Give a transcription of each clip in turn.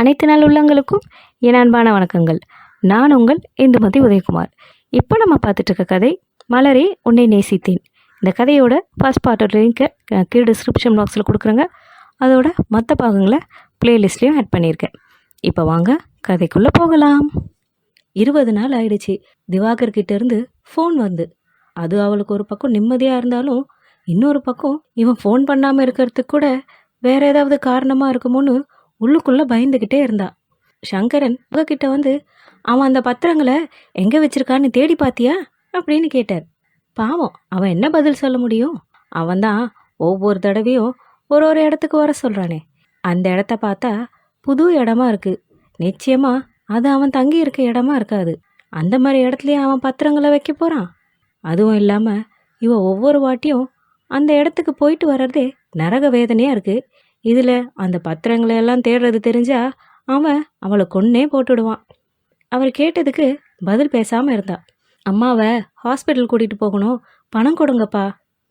அனைத்து நாள் உள்ளங்களுக்கும் என் அன்பான வணக்கங்கள். நான் உங்கள் இந்துமதி உதயகுமார். இப்போ நம்ம பார்த்துட்டு இருக்க கதை மலரே உன்னை நேசித்தேன். இந்த கதையோட ஃபர்ஸ்ட் பார்ட்டோட லிங்கை கீழே டிஸ்கிரிப்ஷன் பாக்ஸில் கொடுக்குறேங்க. அதோட மற்ற பாகங்களை ப்ளேலிஸ்ட்லேயும் ஆட் பண்ணியிருக்கேன். இப்போ வாங்க கதைக்குள்ளே போகலாம். 20 நாள் ஆயிடுச்சு திவாகர் கிட்டேருந்து ஃபோன் வந்து. அது அவளுக்கு ஒரு பக்கம் நிம்மதியாக இருந்தாலும் இன்னொரு பக்கம் இவன் ஃபோன் பண்ணாமல் இருக்கிறதுக்கு கூட வேற ஏதாவது காரணமாக இருக்குமோன்னு உள்ளுக்குள்ளே பயந்துக்கிட்டே இருந்தா. சங்கரன் அவகிட்ட வந்து, அவன் அந்த பத்திரங்களை எங்கே வச்சிருக்கான்னு தேடி பார்த்தியா அப்படின்னு கேட்டார். பாவம், அவன் என்ன பதில் சொல்ல முடியும்? அவன்தான் ஒவ்வொரு தடவையும் ஒரு இடத்துக்கு வர சொல்கிறானே. அந்த இடத்த பார்த்தா புது இடமா இருக்குது. நிச்சயமாக அது அவன் தங்கி இருக்க இடமா இருக்காது. அந்த மாதிரி இடத்துலையே அவன் பத்திரங்களை வைக்க போகிறான். அதுவும் இல்லாமல் இவன் ஒவ்வொரு வாட்டியும் அந்த இடத்துக்கு போயிட்டு வர்றதே நரக வேதனையாக இருக்குது. இதில் அந்த பத்திரங்களை எல்லாம் தேடுறது தெரிஞ்சா அவன் அவளை கொன்னே போட்டுடுவான். அவர் கேட்டதுக்கு பதில் பேசாமல் இருந்தா. அம்மாவை ஹாஸ்பிட்டல் கூட்டிகிட்டு போகணும், பணம் கொடுங்கப்பா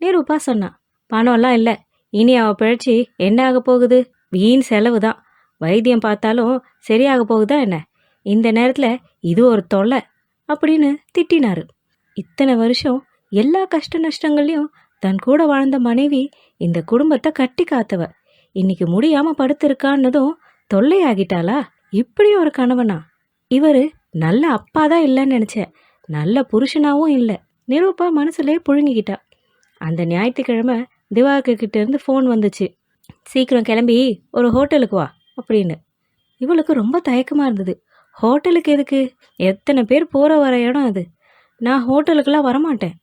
ரூபா சொன்னான். பணம்லாம் இல்லை, இனி அவள் பிழைச்சி என்ன ஆக போகுது? வீண் செலவு தான். வைத்தியம் பார்த்தாலும் சரியாக போகுதா என்ன? இந்த நேரத்தில் இது ஒரு தொல்லை அப்படின்னு திட்டினாரு. இத்தனை வருஷம் எல்லா கஷ்ட நஷ்டங்கள்லையும் தன் கூட வாழ்ந்த மனைவி இந்த குடும்பத்தை கட்டி காத்தவ இன்னைக்கு முடியாமல் படுத்திருக்கான்னதும் தொல்லையாகிட்டாளா? இப்படி ஒரு கணவனா? இவர் நல்ல அப்பா தான் இல்லைன்னு நினச்சேன், நல்ல புருஷனாவும் இல்லை. நிரூபா மனசுலே புழுங்கிக்கிட்டா. அந்த ஞாயிற்றுக்கிழமை திவாகர்கிட்ட இருந்து ஃபோன் வந்துச்சு. சீக்கிரம் கிளம்பி ஒரு ஹோட்டலுக்கு வா அப்படின்னு. இவளுக்கு ரொம்ப தயக்கமாக இருந்தது. ஹோட்டலுக்கு எதுக்கு? எத்தனை பேர் போகிற வர இடம் அது. நான் ஹோட்டலுக்கெல்லாம் வரமாட்டேன்.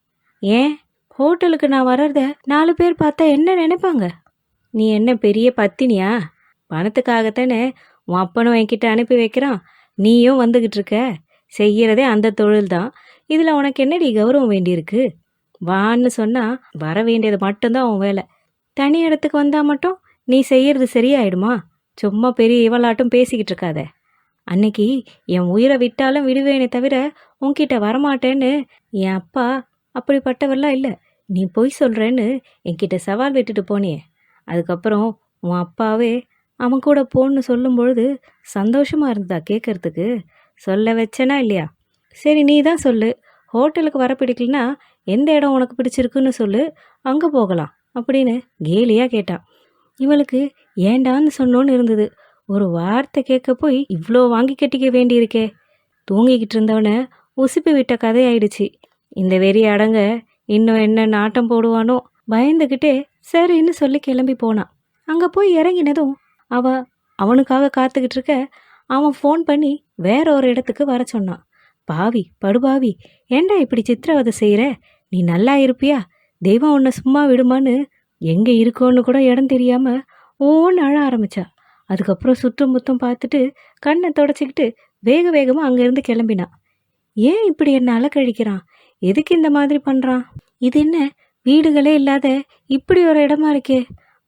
ஏன்? ஹோட்டலுக்கு நான் வர்றத 4 பேர் பார்த்தா என்ன நினைப்பாங்க? நீ என்ன பெரிய பத்தினியா? பணத்துக்காகத்தானே உன் அப்பனும் என்கிட்ட அனுப்பி வைக்கிறான், நீயும் வந்துக்கிட்டு இருக்க. செய்கிறதே அந்த தொழில் தான். இதில் உனக்கு என்னடி கௌரவம் வேண்டியிருக்கு? வான்னு சொன்னால் வர வேண்டியது மட்டும்தான் உன் வேலை. தனி இடத்துக்கு வந்தால் மட்டும் நீ செய்கிறது சரியாயிடுமா? சும்மா பெரிய இவளாட்டும் பேசிக்கிட்டு இருக்காத. அன்னைக்கு என் உயிரை விட்டாலும் விடுவேனே தவிர உன்கிட்ட வரமாட்டேன்னு என் அப்பா அப்படிப்பட்டவரெல்லாம் இல்லை. நீ பொய் சொல்கிறேன்னு என்கிட்ட சவால் விட்டுட்டு போனியே. அதுக்கப்புறம் உன் அப்பாவே அவன் கூட போன்னு சொல்லும் பொழுது சந்தோஷமாக இருந்ததா கேட்கறதுக்கு? சொல்ல வச்சனா இல்லையா? சரி, நீ தான் சொல்லு. ஹோட்டலுக்கு வர பிடிக்கலனா எந்த இடம் உனக்கு பிடிச்சிருக்குன்னு சொல்லு, அங்கே போகலாம் அப்படின்னு கேலியாக கேட்டான். இவளுக்கு ஏண்டான்னு சொன்னோன்னு இருந்தது. ஒரு வார்த்தை கேட்க போய் இவ்வளோ வாங்கி கட்டிக்க வேண்டியிருக்கே. தூங்கிக்கிட்டு இருந்தவனை உசுப்பி விட்ட கதையாயிடுச்சு. இந்த வெறி அடங்க இன்னும் என்ன நாட்டம் போடுவானோ பயந்துக்கிட்டே சரின்னு சொல்லி கிளம்பி போனான். அங்கே போய் இறங்கினதும் அவனுக்காக காத்துக்கிட்டு இருக்க அவன் ஃபோன் பண்ணி வேற ஒரு இடத்துக்கு வர சொன்னான். பாவி, படுபாவி, ஏண்டா இப்படி சித்திரவதை செய்கிற? நீ நல்லா இருப்பியா? தெய்வம் உன்னை சும்மா விடுமான்னு எங்கே இருக்கோன்னு கூட இடம் தெரியாமல் ஓன்னு அழ ஆரம்பிச்சா. அதுக்கப்புறம் சுற்றும் முத்தம் பார்த்துட்டு கண்ணை தொடச்சிக்கிட்டு வேக வேகமாக அங்கேருந்து கிளம்பினான். ஏன் இப்படி என்ன அலக்கழிக்கிறான்? எதுக்கு இந்த மாதிரி பண்ணுறான்? இது என்ன வீடுகளே இல்லாத இப்படி ஒரு இடமா இருக்கே.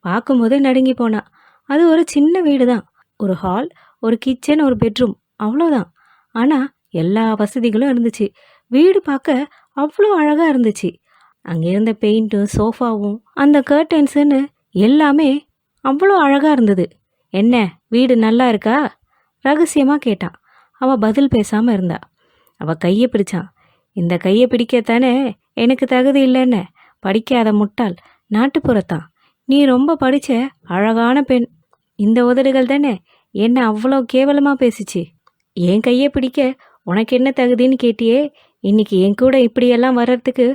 பார்க்கும்போதே நடுங்கி போனா. அது ஒரு சின்ன வீடு தான். ஒரு ஹால், ஒரு கிச்சன், ஒரு பெட்ரூம், அவ்வளோதான். ஆனால் எல்லா வசதிகளும் இருந்துச்சு. வீடு பார்க்க அவ்வளோ அழகாக இருந்துச்சு. அங்கே இருந்த பெயிண்ட்டும் சோஃபாவும் அந்த கர்டன்ஸுன்னு எல்லாமே அவ்வளோ அழகாக இருந்தது. என்ன, வீடு நல்லா இருக்கா? ரகசியமாக கேட்டான். அவள் பதில் பேசாமல் இருந்தா. அவள் கையை பிடிச்சான். இந்த கையை பிடிக்கத்தானே எனக்கு தகுதி இல்லைன்னு? படிக்காத முட்டாள், நாட்டுப்புறத்தான். நீ ரொம்ப படித்த அழகான பெண். இந்த உதடுகள் தானே என்ன அவ்வளோ கேவலமாக பேசிச்சு. என் கையை பிடிக்க உனக்கு என்ன தகுதின்னு கேட்டியே. இன்னைக்கு என் கூட இப்படியெல்லாம் வர்றதுக்கு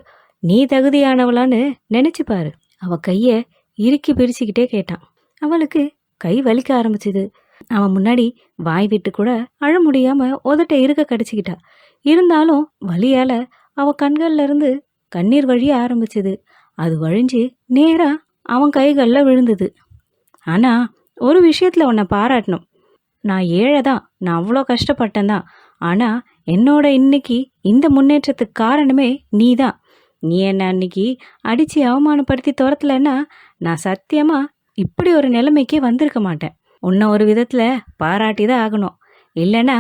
நீ தகுதியானவளான்னு நினச்சி பாரு. அவள் கையை இறுக்கி பிரிச்சுக்கிட்டே கேட்டான். அவளுக்கு கை வலிக்க ஆரம்பிச்சுது. அவன் முன்னாடி வாய் விட்டு கூட அழ முடியாமல் உதட்டை இருக்க கடிச்சிக்கிட்டா. இருந்தாலும் வலியால் அவள் கண்கள்ல இருந்து கண்ணீர் வழிய ஆரம்பிச்சுது. அது வழிஞ்சு நேராக அவன் கைகளில் விழுந்தது. ஆனால் ஒரு விஷயத்தில் உன்னை பாராட்டணும். நான் ஏழை தான், நான் அவ்வளோ கஷ்டப்பட்டேன் தான். ஆனால் என்னோட இன்னைக்கு இந்த முன்னேற்றத்துக்கு காரணமே நீ தான். நீ என்னை அன்னைக்கு அடித்து அவமானப்படுத்தி துரத்தலைன்னா நான் சத்தியமாக இப்படி ஒரு நிலைமைக்கே வந்திருக்க மாட்டேன். உன்னை ஒரு விதத்தில் பாராட்டி தான் ஆகணும். இல்லைன்னா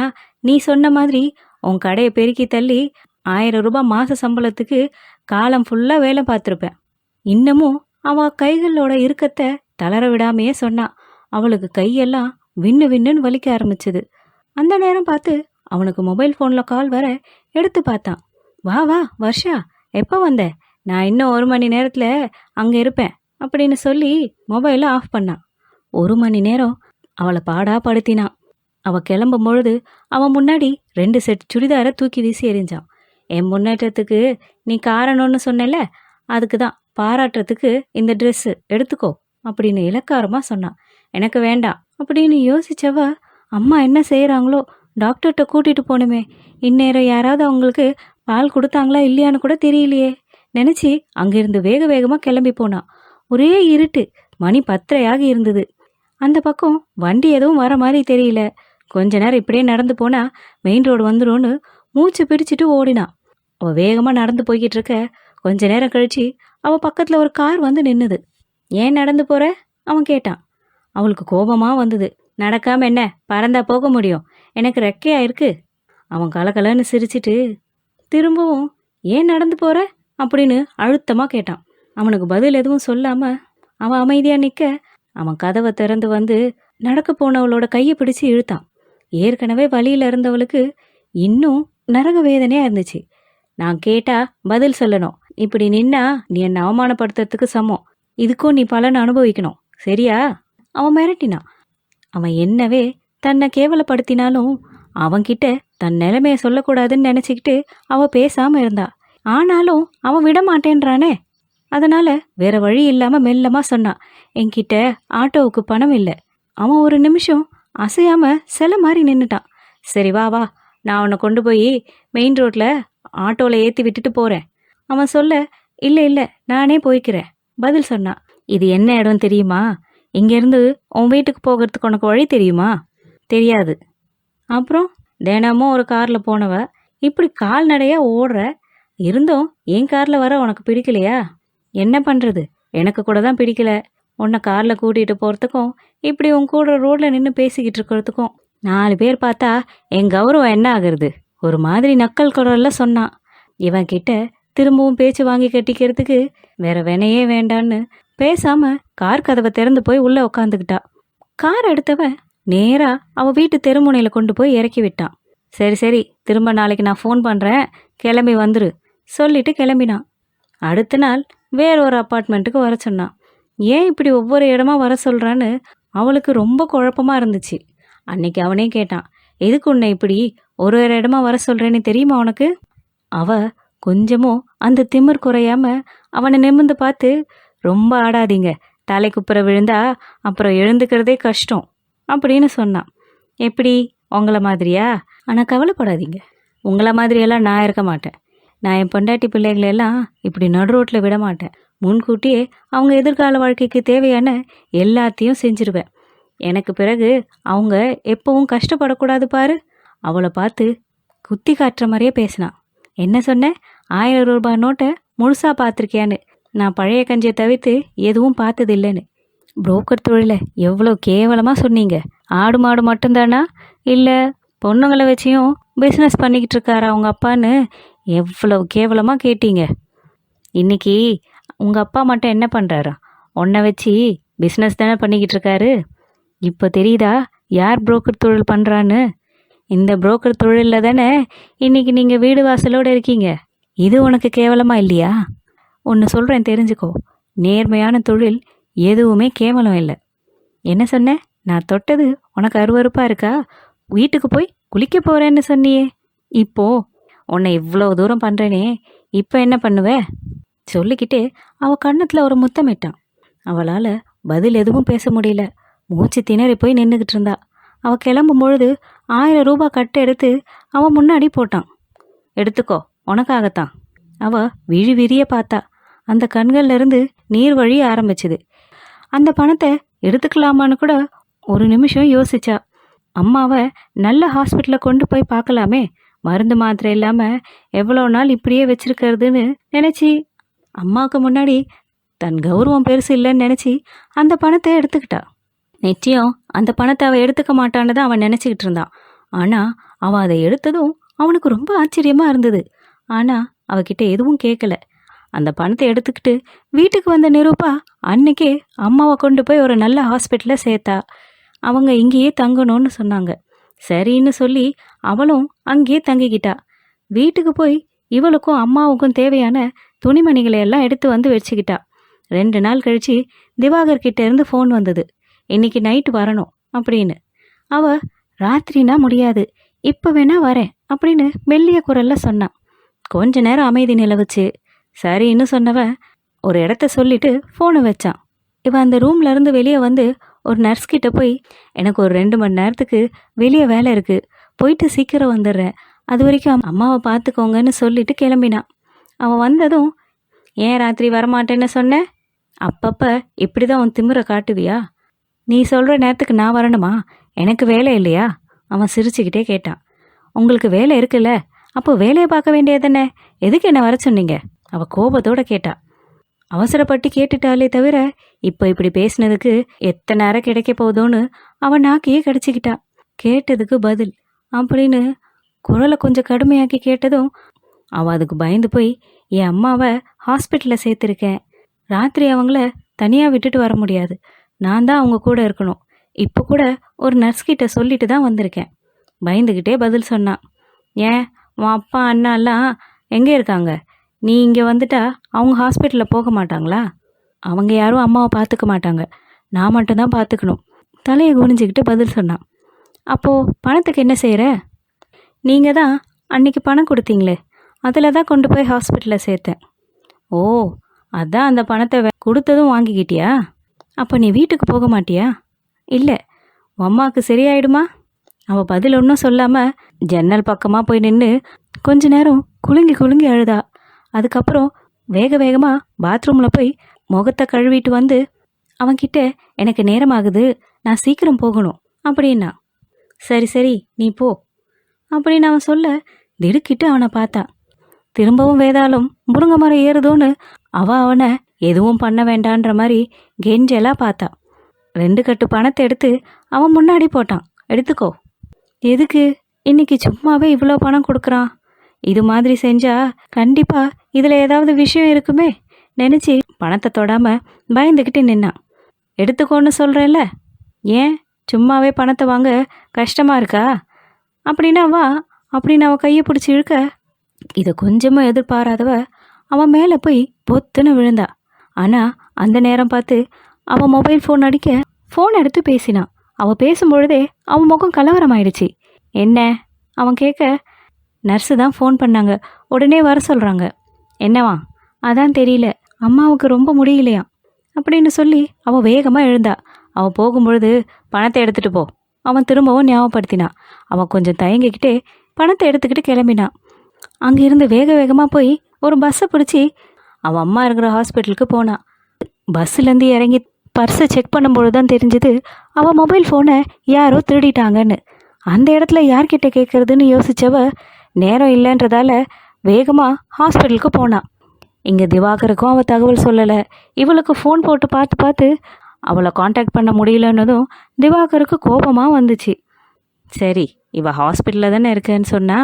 நீ சொன்ன மாதிரி உன் கடையை பெருக்கி தள்ளி 1000 ரூபாய் மாத சம்பளத்துக்கு காலம் ஃபுல்லாக வேலை பார்த்துருப்பேன். இன்னமும் அவள் கைகளோட இறுக்கத்தை தளர விடாமையே சொன்னான். அவளுக்கு கையெல்லாம் விண்ணு விண்ணுன்னு வலிக்க ஆரம்பிச்சது. அந்த நேரம் பார்த்து அவனுக்கு மொபைல் ஃபோனில் கால் வர எடுத்து பார்த்தான். வா வா வர்ஷா, எப்போ வந்த? நான் இன்னும் 1 மணி நேரத்தில் அங்கே இருப்பேன் அப்படின்னு சொல்லி மொபைலை ஆஃப் பண்ணான். 1 மணி நேரம் அவளை பாடா படுத்தினான். அவள் கிளம்பும் பொழுது அவன் முன்னாடி 2 செட் சுடிதாரை தூக்கி வீசி எறிஞ்சான். என் முன்னேற்றத்துக்கு நீ காரணம்னு சொன்னல, அதுக்கு தான் பாராட்டுறதுக்கு இந்த ட்ரெஸ்ஸு எடுத்துக்கோ அப்படின்னு இலக்காரமாக சொன்னான். எனக்கு வேண்டாம் அப்படின்னு யோசிச்சவ, அம்மா என்ன செய்கிறாங்களோ, டாக்டர்கிட்ட கூட்டிகிட்டு போகணுமே, இந்நேரம் யாராவது அவங்களுக்கு பால் கொடுத்தாங்களா இல்லையான்னு கூட தெரியலையே நினச்சி அங்கிருந்து வேக வேகமாக கிளம்பி போனான். ஒரே இருட்டு, மணி 10:30 இருந்தது. அந்த பக்கம் வண்டி எதுவும் வர மாதிரி தெரியல. கொஞ்ச நேரம் இப்படியே நடந்து போனா மெயின் ரோடு வந்துடும்னு மூச்சு பிடிச்சிட்டு ஓடினான். அவள் வேகமாக நடந்து போய்கிட்டு இருக்க கொஞ்ச நேரம் கழிச்சு அவள் பக்கத்தில் ஒரு கார் வந்து நின்னுது. ஏன் நடந்து போற அவன் கேட்டான். அவளுக்கு கோபமாக வந்தது. நடக்காம என்ன பறந்தா போக முடியும், எனக்கு ரெக்கையா இருக்கு. அவன் கலகலன்னு சிரிச்சிட்டு திரும்பவும் ஏன் நடந்து போற அப்படின்னு அழுத்தமாக கேட்டான். அவனுக்கு பதில் எதுவும் சொல்லாம அவன் அமைதியாக நிற்க அவன் கதவை திறந்து வந்து நடக்க போனவளோட கையை பிடிச்சு இழுத்தான். ஏற்கனவே வழியில் இருந்தவளுக்கு இன்னும் நரக வேதனையாக இருந்துச்சு. நான் கேட்டா பதில் சொல்லணும், இப்படி நின்னா நீ என்னை அவமானப்படுத்துறதுக்கு சமம், இதுக்கும் நீ பலன் அனுபவிக்கணும், சரியா? அவன் மிரட்டினான். அவன் என்னவே தன்னை கேவலப்படுத்தினாலும் அவன்கிட்ட தன் நிலைமைய சொல்லக்கூடாதுன்னு நினச்சிக்கிட்டு அவள் பேசாமல் இருந்தா. ஆனாலும் அவன் விட மாட்டேன்றானே. அதனால வேற வழி இல்லாமல் மெல்லமாக சொன்னான், என்கிட்ட ஆட்டோவுக்கு பணம் இல்லை. அவன் ஒரு நிமிஷம் அசையாம சிலை மாதிரி நின்றுட்டான். சரி வா வா, நான் அவனை கொண்டு போய் மெயின் ரோட்டில் ஆட்டோவில் ஏற்றி விட்டுட்டு போகிறேன். அவன் சொல்ல, இல்லை இல்லை நானே போய்க்கிறேன் பதில் சொன்னான். இது என்ன இடம் தெரியுமா? இங்கேருந்து உன் வீட்டுக்கு போகிறதுக்கு உனக்கு வழி தெரியுமா? தெரியாது. அப்புறம் தினமும் ஒரு காரில் போனவ இப்படி கால்நடையாக ஓடுற, இருந்தும் என் காரில் வர உனக்கு பிடிக்கலையா? என்ன பண்ணுறது, எனக்கு கூட தான் பிடிக்கல. உன்னை காரில் கூட்டிகிட்டு போகிறதுக்கும் இப்படி உன் கூட ரோட்டில் நின்று பேசிக்கிட்டு இருக்கிறதுக்கும் 4 பேர் பார்த்தா என் கௌரவம் என்ன ஆகுறது? ஒரு மாதிரி நக்கல் குரலில் சொன்னான். இவன் கிட்ட திரும்பவும் பேச்சு வாங்கி கட்டிக்கிறதுக்கு வேற வினையே வேண்டான்னு பேசாம கார் கதவை திறந்து போய் உள்ளே உட்காந்துக்கிட்டா. கார் எடுத்தவன் நேரா அவள் வீட்டு தெருமுனையில் கொண்டு போய் இறக்கி விட்டான். சரி சரி, திரும்ப நாளைக்கு நான் ஃபோன் பண்ணுறேன், கிளம்பி வந்துரு சொல்லிட்டு கிளம்பினான். அடுத்த நாள் வேற ஒரு அப்பார்ட்மெண்ட்டுக்கு வர சொன்னான். ஏன் இப்படி ஒவ்வொரு இடமா வர சொல்கிறான்னு அவளுக்கு ரொம்ப குழப்பமாக இருந்துச்சு. அன்னைக்கு அவனே கேட்டான், எதுக்கு உன்னை இப்படி ஒரு இடமா வர சொல்கிறேன்னு தெரியுமா உனக்கு? அவ கொஞ்சமும் அந்த திமிர் குறையாம அவனை நிமிர்ந்து பார்த்து, ரொம்ப ஆடாதீங்க, தலை குப்புற விழுந்தா அப்புறம் எழுந்துக்கிறதே கஷ்டம் அப்படின்னு சொன்னான். எப்படி, உங்களை மாதிரியா? ஆனால் கவலைப்படாதீங்க, உங்களை மாதிரியெல்லாம் நான் இருக்க மாட்டேன். நான் என் பொண்டாட்டி பிள்ளைகளெல்லாம் இப்படி நடு ரோட்டில் விட மாட்டேன். முன்கூட்டியே அவங்க எதிர்கால வாழ்க்கைக்கு தேவையான எல்லாத்தையும் செஞ்சிருவேன். எனக்கு பிறகு அவங்க எப்பவும் கஷ்டப்படக்கூடாது பாரு. அவளை பார்த்து குத்தி காட்டுற மாதிரியே பேசினான். என்ன சொன்ன? 1000 ரூபாய் நோட்டை முழுசாக பார்த்துருக்கியான்னு. நான் பழைய கஞ்சியை தவிர்த்து எதுவும் பார்த்தது இல்லைன்னு. புரோக்கர் தொழிலை எவ்வளோ கேவலமாக சொன்னீங்க. ஆடு மாடு மட்டும்தானா, இல்லை பொண்ணுங்களை வச்சியும் பிஸ்னஸ் பண்ணிக்கிட்டு இருக்காரா அவங்க அப்பான்னு எவ்வளோ கேவலமாக கேட்டீங்க. இன்னைக்கு உங்கள் அப்பா மட்டும் என்ன பண்ணுறாரா? உன்னை வச்சு பிஸ்னஸ் தானே பண்ணிக்கிட்டு இருக்காரு. இப்போ தெரியுதா யார் புரோக்கர் தொழில் பண்ணுறான்னு? இந்த புரோக்கர் தொழிலில் தானே இன்னைக்கு நீங்கள் வீடு வாசலோடு இருக்கீங்க. இது உனக்கு கேவலமாக இல்லையா? ஒன்று சொல்கிறேன் தெரிஞ்சுக்கோ, நேர்மையான தொழில் எதுவுமே கேவலம் இல்லை. என்ன சொன்ன? நான் தொட்டது உனக்கு அருவருப்பாக இருக்கா? வீட்டுக்கு போய் குளிக்க போகிறேன்னு சொன்னியே, இப்போ உன்னை இவ்வளோ தூரம் பண்ணுறேனே, இப்போ என்ன பண்ணுவ? சொல்லிக்கிட்டே அவள் கன்னத்தில் ஒரு முத்தமிட்டான். அவளால் பதில் எதுவும் பேச முடியல. மூச்சு திணறி போய் நின்றுக்கிட்டு இருந்தா. அவள் கிளம்பும் பொழுது 1000 ரூபாய் கட்டை எடுத்து அவன் முன்னாடி போட்டான். எடுத்துக்கோ, உனக்காகத்தான். அவள் விழி விரிய பார்த்தா. அந்த கண்கள்ல இருந்து நீர் வழிய ஆரம்பிச்சுது. அந்த பணத்தை எடுத்துக்கலாமான்னு கூட ஒரு நிமிஷம் யோசிச்சா. அம்மாவை நல்ல ஹாஸ்பிட்டலில் கொண்டு போய் பார்க்கலாமே, மருந்து மாத்திரை இல்லாமல் எவ்வளோ நாள் இப்படியே வச்சிருக்கிறதுன்னு நினச்சி, அம்மாவுக்கு முன்னாடி தன் கௌரவம் பெருசு இல்லைன்னு நினச்சி அந்த பணத்தை எடுத்துக்கிட்டா. நிச்சயம் அந்த பணத்தை அவள் எடுத்துக்க மாட்டான்னு தான் அவன் நினச்சிக்கிட்டு இருந்தான். ஆனால் அவள் அதை எடுத்ததும் அவனுக்கு ரொம்ப ஆச்சரியமாக இருந்தது. ஆனால் அவகிட்ட எதுவும் கேட்கல. அந்த பணத்தை எடுத்துக்கிட்டு வீட்டுக்கு வந்த நிரூபா அன்னைக்கே அம்மாவை கொண்டு போய் ஒரு நல்ல ஹாஸ்பிட்டலில் சேர்த்தா. அவங்க இங்கேயே தங்கணும்னு சொன்னாங்க. சரின்னு சொல்லி அவளும் அங்கேயே தங்கிக்கிட்டா. வீட்டுக்கு போய் இவளுக்கும் அம்மாவுக்கும் தேவையான துணிமணிகளை எல்லாம் எடுத்து வந்து வச்சுக்கிட்டா. 2 நாள் கழிச்சு திவாகர் கிட்ட இருந்து ஃபோன் வந்தது. இன்னைக்கு நைட்டு வரணும் அப்படின்னு. அவ ராத்திரினா முடியாது, இப்போ வேணா வரேன் அப்படின்னு மெல்லிய குரல்ல சொன்னான். கொஞ்ச நேரம் அமைதி நிலவுச்சு. சரின்னு சொன்னவன் ஒரு இடத்த சொல்லிட்டு ஃபோனை வச்சான். இவன் அந்த ரூம்ல இருந்து வெளியே வந்து ஒரு நர்ஸ் கிட்ட போய், எனக்கு ஒரு 2 மணி நேரத்துக்கு வெளியே வேலை இருக்கு, போயிட்டு சீக்கிரம் வந்துடுறேன், அது வரைக்கும் அம்மாவை பார்த்துக்கோங்கன்னு சொல்லிட்டு கிளம்பினான். அவன் வந்ததும், ஏன் ராத்திரி வரமாட்டேன்னு சொன்ன? அப்பப்போ இப்படி தான் உன் திமிரை காட்டுவியா? நீ சொல்கிற நேரத்துக்கு நான் வரணுமா? எனக்கு வேலை இல்லையா? அவன் சிரிச்சுக்கிட்டே கேட்டான். உங்களுக்கு வேலை இருக்குல்ல, அப்போ வேலையை பார்க்க வேண்டியதானே, எதுக்கு என்ன வர சொன்னீங்க? அவள் கோபத்தோடு கேட்டா. அவசரப்பட்டு கேட்டுட்டாலே தவிர இப்போ இப்படி பேசினதுக்கு எத்தனை நேரம் கிடைக்க போதோன்னு அவன் நாக்கையே கடிச்சிக்கிட்டா. கேட்டதுக்கு பதில் அப்படின்னு குரலை கொஞ்சம் கடுமையாக்கி கேட்டதும் அவள் அதுக்கு பயந்து போய், என் அம்மாவை ஹாஸ்பிட்டலில் சேர்த்துருக்கேன், ராத்திரி அவங்கள தனியாக விட்டுட்டு வர முடியாது, நான் தான் அவங்க கூட இருக்கணும், இப்போ கூட ஒரு நர்ஸ்கிட்ட சொல்லிட்டு தான் வந்திருக்கேன். பயந்துக்கிட்டே பதில் சொன்னான். ஏன் உன் அப்பா அண்ணா எல்லாம் எங்கே இருக்காங்க? நீ இங்கே வந்துட்டா அவங்க ஹாஸ்பிட்டலில் போக மாட்டாங்களா? அவங்க யாரும் அம்மாவை பார்த்துக்க மாட்டாங்க, நான் மட்டும்தான் பார்த்துக்கணும். தலையை குனிஞ்சிக்கிட்டு பதில் சொன்னான். அப்போது பணத்துக்கு என்ன செய்கிற? நீங்கள் தான் அன்னைக்கு பணம் கொடுத்தீங்களே, அதில் தான் கொண்டு போய் ஹாஸ்பிட்டலில் சேர்த்தேன். ஓ, அதான் அந்த பணத்தை கொடுத்ததும் வாங்கிக்கிட்டியா? அப்போ நீ வீட்டுக்கு போக மாட்டியா? இல்லை. உன் அம்மாவுக்கு சரியாயிடுமா? அவள் பதில் ஒன்றும் சொல்லாமல் ஜன்னல் பக்கமாக போய் நின்று கொஞ்ச நேரம் குலுங்கி குலுங்கி அழுதா. அதுக்கப்புறம் வேக வேகமாக பாத்ரூமில் போய் முகத்தை கழுவிட்டு வந்து அவன்கிட்ட, எனக்கு நேரமாகுது, நான் சீக்கிரம் போகணும் அப்படின்னா. சரி சரி நீ போ அப்படின்னு அவன் சொல்ல திடுக்கிட்டு அவனை பார்த்தான். திரும்பவும் வேதாளம் முருங்கை மரம் ஏறுதோன்னு அவனை எதுவும் பண்ண வேண்டான்ற மாதிரி கெஞ்செல்லாம் பார்த்தா. 2 கட்டு பணத்தை எடுத்து அவன் முன்னாடி போட்டான். எடுத்துக்கோ. எதுக்கு? இன்னைக்கு சும்மாவே இவ்வளோ பணம் கொடுக்குறான், இது மாதிரி செஞ்சா கண்டிப்பா இதில் ஏதாவது விஷயம் இருக்குமே நினச்சி பணத்தை தொடாமல் பயந்துக்கிட்டு நின்னான். எடுத்துக்கோன்னு சொல்கிறேன்ல, ஏன் சும்மாவே பணத்தை வாங்க கஷ்டமாக இருக்கா அப்படின்னா வா அப்படின்னு அவன் கையை பிடிச்சி இழுக்க, இதை கொஞ்சமும் எதிர்பாராதவ அவன் மேலே போய் பொத்துன்னு விழுந்தா. ஆனால் அந்த நேரம் பார்த்து அவன் மொபைல் ஃபோன் அடிக்க ஃபோன் எடுத்து பேசினான். அவள் பேசும்பொழுதே அவன் முகம் கலவரமாயிடுச்சு. என்ன அவன் கேட்க, நர்ஸு தான் ஃபோன் பண்ணாங்க, உடனே வர சொல்கிறாங்க. என்னவா? அதான் தெரியல, அம்மாவுக்கு ரொம்ப முடியலையாம் அப்படின்னு சொல்லி அவள் வேகமாக எழுந்தா. அவள் போகும்பொழுது பணத்தை எடுத்துகிட்டு போ அவன் திரும்பவும் ஞாபகப்படுத்தினான். அவன் கொஞ்சம் தயங்கிக்கிட்டே பணத்தை எடுத்துக்கிட்டு கிளம்பினான். அங்கேருந்து வேக வேகமாக போய் ஒரு பஸ்ஸை பிடிச்சி அவன் அம்மா இருக்கிற ஹாஸ்பிட்டலுக்கு போனான். பஸ்ஸுலேருந்து இறங்கி பர்ஸை செக் பண்ணும்பொழுது தான் தெரிஞ்சுது அவள் மொபைல் ஃபோனை யாரோ திருடிட்டாங்கன்னு. அந்த இடத்துல யார்கிட்ட கேட்குறதுன்னு யோசித்தவ நேரம் இல்லைன்றதால வேகமாக ஹாஸ்பிட்டலுக்கு போனான். இங்கே திவாகருக்கும் அவள் தகவல் சொல்லலை. இவளுக்கு ஃபோன் போட்டு பார்த்து அவளை காண்டாக்ட் பண்ண முடியலன்னதும் திவாகருக்கு கோபமாக வந்துச்சு. சரி, இவள் ஹாஸ்பிட்டலில் தானே இருக்கேன்னு சொன்னா,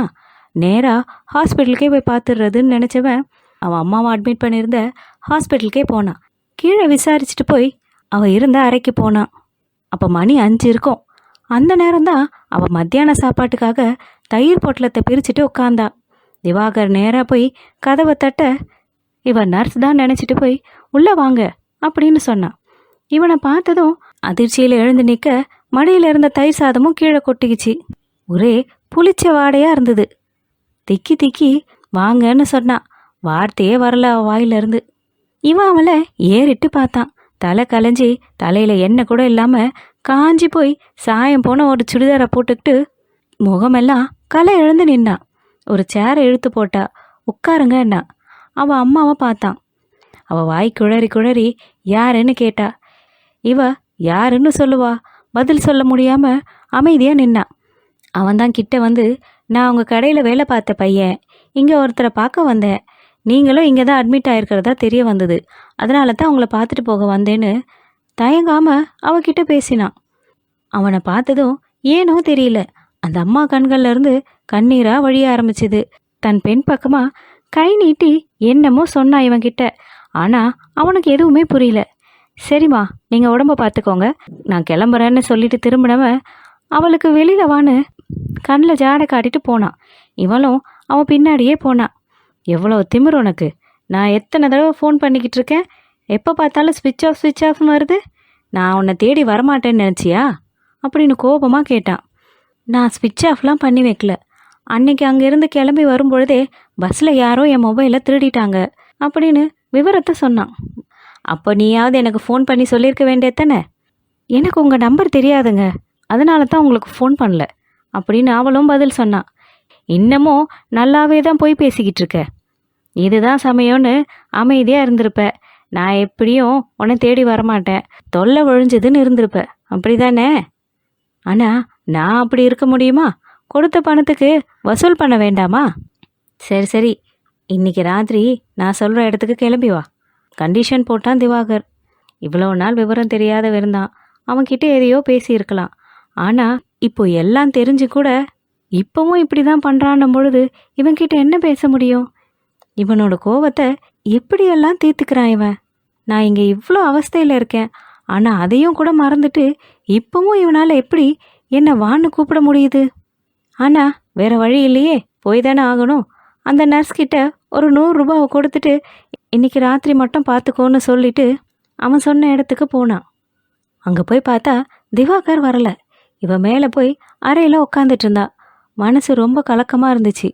நேராக ஹாஸ்பிட்டலுக்கே போய் பார்த்துடுறதுன்னு நினச்சவன் அவன் அம்மாவை அட்மிட் பண்ணியிருந்த ஹாஸ்பிட்டலுக்கே போனான். கீழே விசாரிச்சுட்டு போய் அவள் இருந்த அறைக்கு போனான். அப்போ மணி 5 இருக்கும். அந்த நேரம்தான் அவள் மத்தியான சாப்பாட்டுக்காக தயிர் பொட்டலத்தை பிரிச்சுட்டு உட்காந்தா. திவாகர் நேராக போய் கதவை தட்ட இவன் நர்ஸ் தான் நினச்சிட்டு போய் உள்ளே வாங்க அப்படின்னு சொன்னான். இவனை பார்த்ததும் அதிர்ச்சியில் எழுந்து நிற்க மடியில் இருந்த தயிர் சாதமும் கீழே கொட்டிக்கிச்சு. ஒரே புளிச்ச வாடையாக இருந்தது. திக்கி திக்கி வாங்கன்னு சொன்னான். வார்த்தையே வரல அவள் வாயிலிருந்து. இவன் அவளை ஏறிட்டு பார்த்தான். தலை கலைஞ்சி தலையில் எண்ணெய் கூட இல்லாமல் காஞ்சி போய் சாயம் போன ஒரு சுடிதாரை போட்டுக்கிட்டு முகமெல்லாம் களை எழுந்து நின்னான். ஒரு சேரை இழுத்து போட்டா. உட்காருங்கன்னா அவள் அம்மாவை பார்த்தான். அவள் வாய் குழறி குழறி யாருன்னு கேட்டா. இவ யாருன்னு சொல்லுவா, பதில் சொல்ல முடியாமல் அமைதியாக நின்னான். அவன்தான் கிட்ட வந்து, நான் உங்கள் கடையில் வேலை பார்த்த பையன், இங்கே ஒருத்தரை பார்க்க வந்தேன், நீங்களும் இங்கே தான் அட்மிட் ஆகிருக்கிறதா தெரிய வந்தது, அதனால தான் உங்களை பார்த்துட்டு போக வந்தேன்னு தயங்காமல் அவகிட்ட பேசினான். அவனை பார்த்ததும் ஏனோ தெரியல, அந்த அம்மா கண்கள்லேருந்து கண்ணீராக வழிய ஆரம்பிச்சுது. தன் பெண் பக்கமாக கை நீட்டி என்னமோ சொன்னான் இவன்கிட்ட. ஆனால் அவனுக்கு எதுவுமே புரியல. சரிம்மா, நீங்கள் உடம்ப பார்த்துக்கோங்க, நான் கிளம்புறேன்னு சொல்லிட்டு திரும்பினவன் அவளுக்கு வெளியில் வான்னு கண்ணில் ஜாடை காட்டிட்டு போனான். இவளும் அவன் பின்னாடியே போனான். எவ்வளோ திமிரு உனக்கு! நான் எத்தனை தடவை ஃபோன் பண்ணிக்கிட்டு இருக்கேன், எப்போ பார்த்தாலும் ஸ்விட்ச் ஆஃப்னு வருது. நான் உன்னை தேடி வரமாட்டேன்னு நினச்சியா அப்படின்னு கோபமாக கேட்டான். நான் ஸ்விட்ச் ஆஃப்லாம் பண்ணி வைக்கல. அன்னைக்கு அங்கேருந்து கிளம்பி வரும்பொழுதே பஸ்ஸில் யாரோ என் மொபைலை திருடிட்டாங்க அப்படின்னு விவரத்தை சொன்னான். அப்போ நீயாவது எனக்கு ஃபோன் பண்ணி சொல்லியிருக்க வேண்டியதானே? எனக்கு உங்கள் நம்பர் தெரியாதுங்க, அதனால தான் உங்களுக்கு ஃபோன் பண்ணல அப்படின்னு அவளும் பதில் சொன்னான். இன்னமும் நல்லாவே தான் போய் பேசிக்கிட்டு இருக்க. இதுதான் சமயம்னு அமைதியாக இருந்திருப்ப. நான் எப்படியும் உன்னை தேடி வரமாட்டேன், தொல்லை ஒழிஞ்சதுன்னு இருந்திருப்ப, அப்படி தானே? ஆனால் நான் அப்படி இருக்க முடியுமா? கொடுத்த பணத்துக்கு வசூல் பண்ண வேண்டாமா? சரி சரி, இன்னைக்கு ராத்திரி நான் சொல்கிற இடத்துக்கு கிளம்பி வா. கண்டிஷன் போட்டான் திவாகர். இவ்வளோ நாள் விவரம் தெரியாத இருந்தான். அவன்கிட்ட எதையோ பேசியிருக்கலாம். ஆனால் இப்போ எல்லாம் தெரிஞ்சு கூட இப்போவும் இப்படி தான் பண்ணுறான்னும் பொழுது இவன்கிட்ட என்ன பேச முடியும்? இவனோட கோவத்தை எப்படியெல்லாம் தீர்த்துக்கிறான் இவன். நான் இங்கே இவ்வளோ அவஸ்தையில் இருக்கேன், ஆனால் அதையும் கூட மறந்துட்டு இப்போவும் இவனால் எப்படி என்னை வான்னு கூப்பிட முடியுது? ஆனால் வேற வழி இல்லையே, போய் தானே ஆகணும். அந்த நர்ஸ்கிட்ட ஒரு 100 ரூபாவை கொடுத்துட்டு இன்னைக்கு ராத்திரி மட்டும் பார்த்துக்கோன்னு சொல்லிட்டு அவன் சொன்ன இடத்துக்கு போனான். அங்கே போய் பார்த்தா திவாகர் வரல. இவன் மேலே போய் அறையில் உட்காந்துட்டு இருந்தா. மனசு ரொம்ப கலக்கமாக இருந்துச்சு.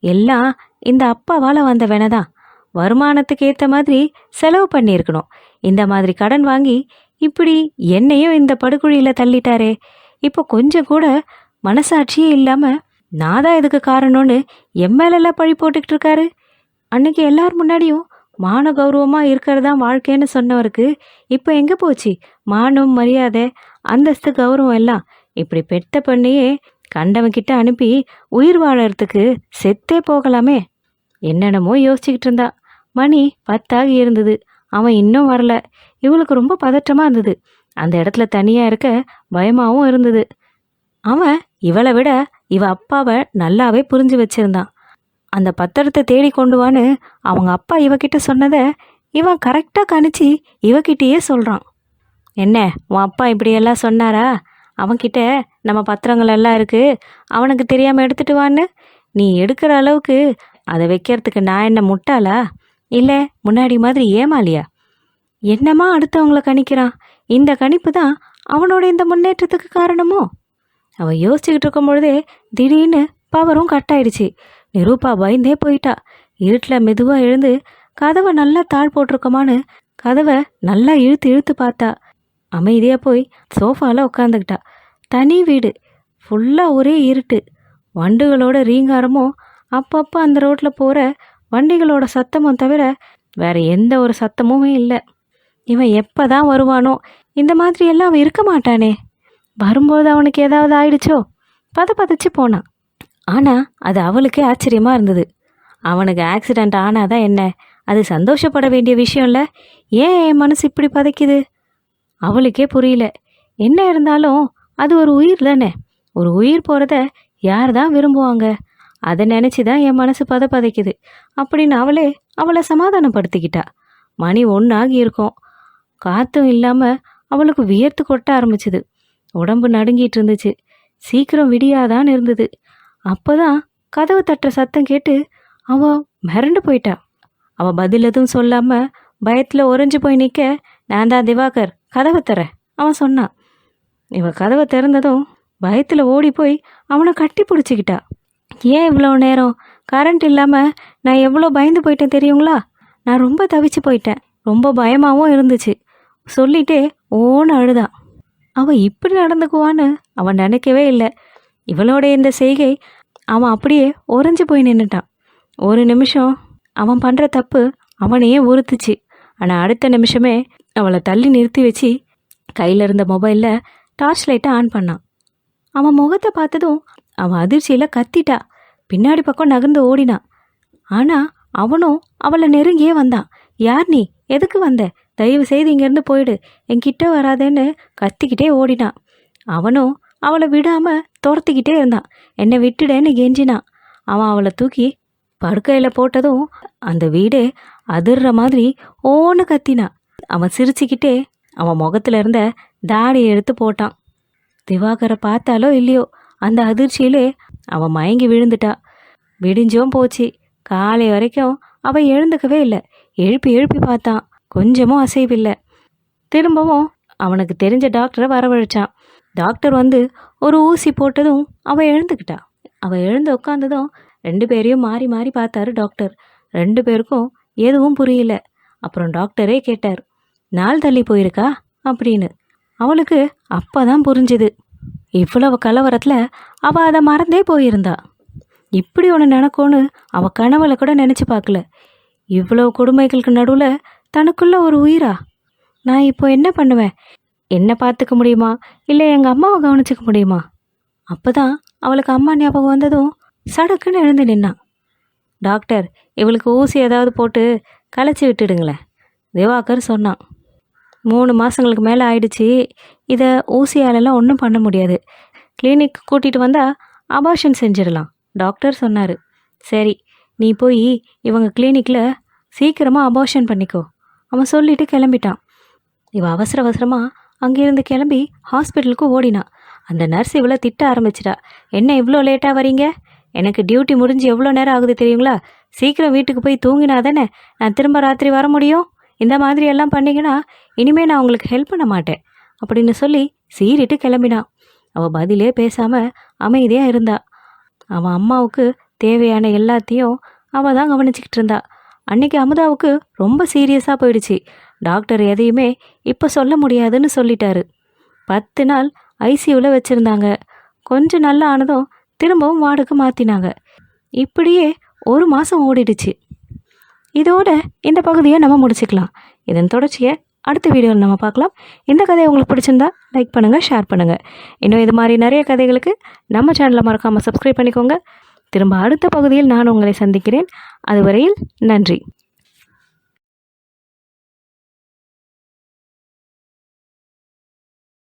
எல்லாம் இந்த அப்பாவால் வந்த வேணதான். வருமானத்துக்கு ஏற்ற மாதிரி செலவு பண்ணியிருக்கணும். இந்த மாதிரி கடன் வாங்கி இப்படி என்னையும் இந்த படுகுழியில் தள்ளிட்டாரே. இப்போ கொஞ்சம் கூட மனசாட்சியே இல்லாமல் நான் தான் இதுக்கு காரணம்னு என் மேலெல்லாம் பழி போட்டுக்கிட்டு இருக்காரு. அன்னைக்கு எல்லார் முன்னாடியும் மான கௌரவமாக இருக்கிறதா வாழ்க்கைன்னு சொன்னவருக்கு இப்போ எங்கே போச்சு மானம், மரியாதை, அந்தஸ்து, கௌரவம் எல்லாம்? இப்படி பெத்த பண்ணியே கண்டவன்கிட்ட அனுப்பி உயிர் வாழறதுக்கு செத்தே போகலாமே. என்னென்னமோ யோசிச்சுக்கிட்டு இருந்தா. மணி 10 இருந்தது. அவன் இன்னும் வரல. இவளுக்கு ரொம்ப பதற்றமாக இருந்தது. அந்த இடத்துல தனியாக இருக்க பயமாகவும் இருந்தது. அவன் இவளை விட இவ அப்பாவை நல்லாவே புரிஞ்சு வச்சிருந்தான். அந்த பத்திரத்தை தேடி கொண்டு வான்னு அவங்க அப்பா இவகிட்ட சொன்னதை இவன் கரெக்டாக கணிச்சு இவகிட்டயே சொல்கிறான். என்ன, உன் அப்பா இப்படியெல்லாம் சொன்னாரா? அவன்கிட்ட நம்ம பத்திரங்கள் எல்லாம் இருக்குது, அவனுக்கு தெரியாமல் எடுத்துட்டு வான்னு. நீ எடுக்கிற அளவுக்கு அதை வைக்கிறதுக்கு நான் என்ன முட்டாளா? இல்லை முன்னாடி மாதிரி ஏமாலியா? என்னமா அடுத்தவங்கள கணிக்கிறான்? இந்த கணிப்பு தான் அவனோட இந்த முன்னேற்றத்துக்கு காரணமோ? அவன் யோசிச்சுக்கிட்டு இருக்கும் பொழுதே திடீர்னு பவரும் கட் ஆயிடுச்சு. நிரூபா பயந்தே போயிட்டா. இருட்டில் மெதுவாக எழுந்து கதவை நல்லா தாழ் போட்டிருக்கோமான்னு கதவை நல்லா இழுத்து பார்த்தா. அமைதியாக போய் சோஃபாவில் உட்காந்துக்கிட்டா. தனி வீடு, ஃபுல்லாக ஒரே இருட்டு. வண்டுகளோட ரீங்காரமும் அப்பப்போ அந்த ரோட்டில் போகிற வண்டிகளோட சத்தமும் தவிர வேற எந்த ஒரு சத்தமுமே இல்லை. இவன் எப்போ தான் வருவானோ? இந்த மாதிரியெல்லாம் அவன் இருக்க மாட்டானே. வரும்போது அவனுக்கு ஏதாவது ஆயிடுச்சோ? பதச்சு போனான். ஆனால் அது அவளுக்கே ஆச்சரியமாக இருந்தது. அவனுக்கு ஆக்சிடெண்ட் ஆனாதான் என்ன, அது சந்தோஷப்பட வேண்டிய விஷயம் இல்லை. ஏன் என் மனசு இப்படி பதைக்குது? அவளுக்கே புரியல. என்ன இருந்தாலும் அது ஒரு உயிர் தானே. ஒரு உயிர் போகிறத யார் தான் விரும்புவாங்க? அதை நினச்சி தான் என் மனசு பதைக்குது அப்படின்னு அவளை சமாதானப்படுத்திக்கிட்டா. மணி 1 ஆகி இருக்கும். காற்றும் இல்லாமல் அவளுக்கு வியர்த்து கொட்ட ஆரம்பிச்சுது. உடம்பு நடுங்கிட்டு இருந்துச்சு. சீக்கிரம் விடியாதான் இருந்தது. அப்போதான் கதவு தட்டுற சத்தம் கேட்டு அவள் மிரண்டு போயிட்டா. அவள் பதில் எதுவும் சொல்லாமல் பயத்தில் உறைஞ்சு போய் நிற்க, நான் தான் திவாகர், கதவை தர அவன் சொன்னான். இவள் கதவை திறந்ததும் பயத்தில் ஓடி போய் அவனை கட்டி பிடிச்சிக்கிட்டா. ஏன் இவ்வளோ நேரம்? கரண்ட் இல்லாமல் நான் எவ்வளோ பயந்து போயிட்டேன் தெரியுங்களா? நான் ரொம்ப தவிச்சு போயிட்டேன். ரொம்ப பயமாகவும் இருந்துச்சு சொல்லிட்டே ஓன்னு அழுதான். அவன் இப்படி நடந்துக்குவான்னு அவன் நினைக்கவே இல்லை. இவளோட இந்த செய்கை அவன் அப்படியே உறைஞ்சு போய் நின்றுட்டான். ஒரு நிமிஷம் அவன் பண்ணுற தப்பு அவனையே உறுத்துச்சு. ஆனால் அடுத்த நிமிஷமே அவளை தள்ளி நிறுத்தி வச்சு கையில் இருந்த மொபைலில் டார்ச் லைட்டை ஆன் பண்ணான். அவன் முகத்தை பார்த்ததும் அவன் அதிர்ச்சியில் கத்திட்டா. பின்னாடி பக்கம் நகர்ந்து ஓடினான். ஆனால் அவனும் அவளை நெருங்கியே வந்தான். யார் நீ? எதுக்கு வந்த? தயவு செய்து இங்கேருந்து போயிடு, என்கிட்ட வராதேன்னு கத்திக்கிட்டே ஓடினான். அவனும் அவளை விடாமல் துரத்திக்கிட்டே இருந்தான். என்னை விட்டுடேன்னு கெஞ்சினான். அவன் அவளை தூக்கி படுக்கையில் போட்டதும் அந்த வீடே அதிர்ற மாதிரி ஓன்னு கத்தினான். அவன் சிரிச்சுக்கிட்டே அவன் முகத்துல இருந்த தாடியை எடுத்து போட்டான். திவாகரை பார்த்தாலோ இல்லையோ அந்த அதிர்ச்சியிலே அவன் மயங்கி விழுந்துட்டா. விடிஞ்சும் போச்சு. காலை வரைக்கும் அவன் எழுந்துக்கவே இல்லை. எழுப்பி எழுப்பி பார்த்தான், கொஞ்சமும் அசைவில்லை. திரும்பவும் அவனுக்கு தெரிஞ்ச டாக்டரை வரவழைச்சான். டாக்டர் வந்து ஒரு ஊசி போட்டதும் அவன் எழுந்துக்கிட்டா. அவள் எழுந்து உட்காந்ததும் 2 பேரையும் மாறி மாறி பார்த்தாரு டாக்டர். 2 பேருக்கும் எதுவும் புரியல. அப்புறம் டாக்டரே கேட்டார், நாள் தள்ளி போயிருக்கா அப்படின்னு. அவளுக்கு அப்பதான் புரிஞ்சுது. இவ்வளவு கலவரத்தில் அவள் அதை மறந்தே போயிருந்தா. இப்படி ஒன்று நடக்கும்னு அவள் கனவுல கூட நினச்சி பார்க்கல. இவ்வளோ கொடுமைகளுக்கு நடுவில் தனக்குள்ள ஒரு உயிரா? நான் இப்போ என்ன பண்ணுவேன்? என்ன பார்த்துக்க முடியுமா, இல்லை எங்கள் அம்மாவை கவனிச்சிக்க முடியுமா? அப்போ தான் அவளுக்கு அம்மா ஞாபகம் வந்ததும் சடக்குன்னு எழுந்து நின்னான். டாக்டர், இவளுக்கு ஊசி ஏதாவது போட்டு கலைச்சி விட்டுடுங்களேன், திவாகர் சொன்னான். 3 மாதங்களுக்கு மேலே ஆயிடுச்சு. இதை ஊசியாலெல்லாம் ஒன்றும் பண்ண முடியாது. கிளினிக் கூட்டிகிட்டு வந்தால் அபார்ஷன் செஞ்சிடலாம், டாக்டர் சொன்னார். சரி, நீ போய் இவங்க கிளினிக்கில் சீக்கிரமாக அபார்ஷன் பண்ணிக்கோ, அவன் சொல்லிட்டு கிளம்பிட்டான். இவன் அவசர அவசரமாக அங்கேருந்து கிளம்பி ஹாஸ்பிட்டலுக்கு ஓடினான். அந்த நர்ஸ் இவ்வளோ திட்ட ஆரம்பிச்சிட்டா. என்ன இவ்வளோ லேட்டாக வரீங்க? எனக்கு டியூட்டி முடிஞ்சு எவ்வளோ நேரம் ஆகுது தெரியுங்களா? சீக்கிரம் வீட்டுக்கு போய் தூங்கினா தானே நான் திரும்ப ராத்திரி வர முடியும். இந்த மாதிரி எல்லாம் பண்ணிங்கன்னா இனிமேல் நான் உங்களுக்கு ஹெல்ப் பண்ண மாட்டேன் அப்படின்னு சொல்லி சீறிட்டு கிளம்பினான். அவள் பதிலே பேசாமல் அமைதியாக இருந்தா. அவன் அம்மாவுக்கு தேவையான எல்லாத்தையும் அவள் தான் கவனிச்சிக்கிட்டு இருந்தா. அன்னைக்கு அமுதாவுக்கு ரொம்ப சீரியஸாக போயிடுச்சு. டாக்டர் எதையுமே இப்போ சொல்ல முடியாதுன்னு சொல்லிட்டாரு. 10 நாள் ஐசியூவில் வச்சுருந்தாங்க. கொஞ்சம் நல்லா ஆனதும் திரும்பவும் வார்டுக்கு மாற்றினாங்க. இப்படியே 1 மாதம் ஓடிடுச்சு. இதோட இந்த பகுதியை நம்ம முடிச்சுக்கலாம். இதன் தொடர்ச்சியை அடுத்த வீடியோவில் நம்ம பார்க்கலாம். இந்த கதையை உங்களுக்கு பிடிச்சிருந்தா லைக் பண்ணுங்கள், ஷேர் பண்ணுங்கள். இன்னும் இது மாதிரி நிறைய கதைகளுக்கு நம்ம சேனலை மறக்காமல் சப்ஸ்கிரைப் பண்ணிக்கோங்க. திரும்ப அடுத்த பகுதியில் நான் உங்களை சந்திக்கிறேன். அதுவரையில் நன்றி.